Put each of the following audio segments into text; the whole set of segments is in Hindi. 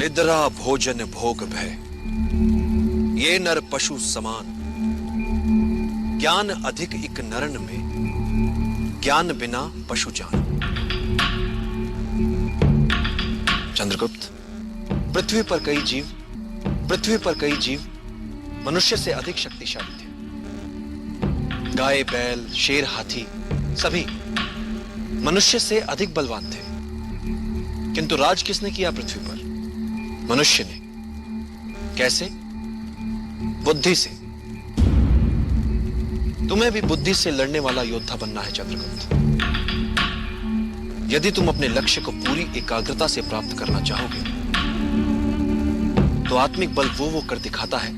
निद्रा भोजन भोग भय, ये नर पशु समान। ज्ञान अधिक इक नरन में, ज्ञान बिना पशु जान। चंद्रगुप्त, पृथ्वी पर कई जीव मनुष्य से अधिक शक्तिशाली थे। गाय, बैल, शेर, हाथी सभी मनुष्य से अधिक बलवान थे। किंतु राज किसने किया पृथ्वी पर? मनुष्य ने। कैसे? बुद्धि से। तुम्हें भी बुद्धि से लड़ने वाला योद्धा बनना है चंद्रगुप्त। यदि तुम अपने लक्ष्य को पूरी एकाग्रता से प्राप्त करना चाहोगे तो आत्मिक बल वो कर दिखाता है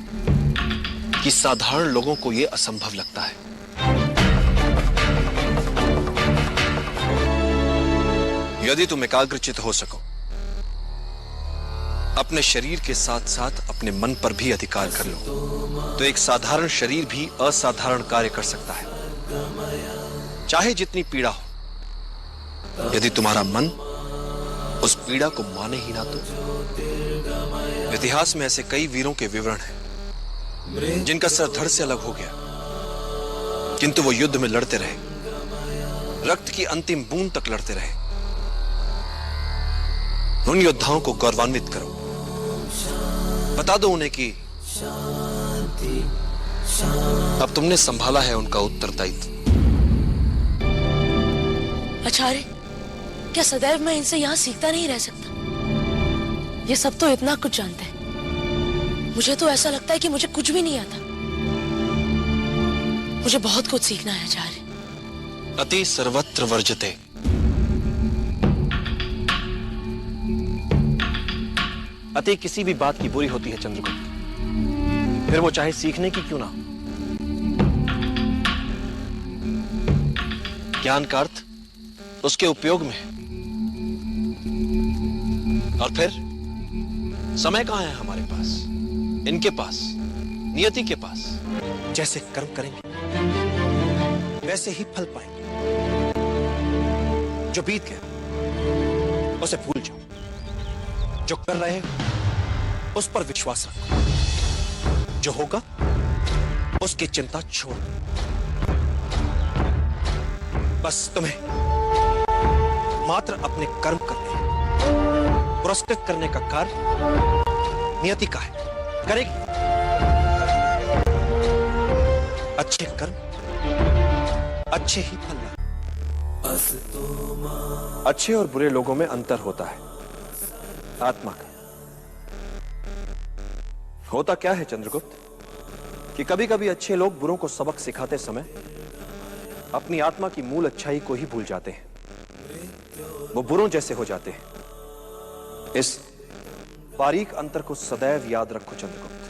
कि साधारण लोगों को यह असंभव लगता है। यदि तुम एकाग्रचित हो सको, अपने शरीर के साथ साथ अपने मन पर भी अधिकार कर लो, तो एक साधारण शरीर भी असाधारण कार्य कर सकता है, चाहे जितनी पीड़ा हो। यदि तुम्हारा मन उस पीड़ा को माने ही ना तो। इतिहास में ऐसे कई वीरों के विवरण हैं जिनका सर धड़ से अलग हो गया, किंतु वो युद्ध में लड़ते रहे, रक्त की अंतिम बूंद तक लड़ते रहे। उन योद्धाओं को गौरवान्वित करो, बता दो उन्हें कि अब तुमने संभाला है उनका उत्तरदायित्व। आचार्य, क्या सदैव मैं इनसे यहाँ सीखता नहीं रह सकता? ये सब तो इतना कुछ जानते हैं, मुझे तो ऐसा लगता है कि मुझे कुछ भी नहीं आता। मुझे बहुत कुछ सीखना है आचार्य। अति सर्वत्र वर्जते। अति किसी भी बात की बुरी होती है चंद्रगुप्त, फिर वो चाहे सीखने की क्यों ना। ज्ञान का अर्थ उसके उपयोग में है। और फिर समय कहां है हमारे पास? इनके पास, नियति के पास। जैसे कर्म करेंगे वैसे ही फल पाएंगे। जो बीत गया उसे भूल जाओ, जो कर रहे हो उस पर विश्वास रखो, जो होगा उसकी चिंता छोड़। बस तुम्हें मात्र अपने कर्म करने, पुरस्कृत करने का कार्य नियति का है, करेगी। अच्छे कर्म अच्छे ही फल लाए। अच्छे और बुरे लोगों में अंतर होता है, आत्मा का। होता क्या है चंद्रगुप्त कि कभी कभी अच्छे लोग बुरों को सबक सिखाते समय अपनी आत्मा की मूल अच्छाई को ही भूल जाते हैं, वो बुरों जैसे हो जाते हैं। इस बारीक अंतर को सदैव याद रखो चंद्रगुप्त।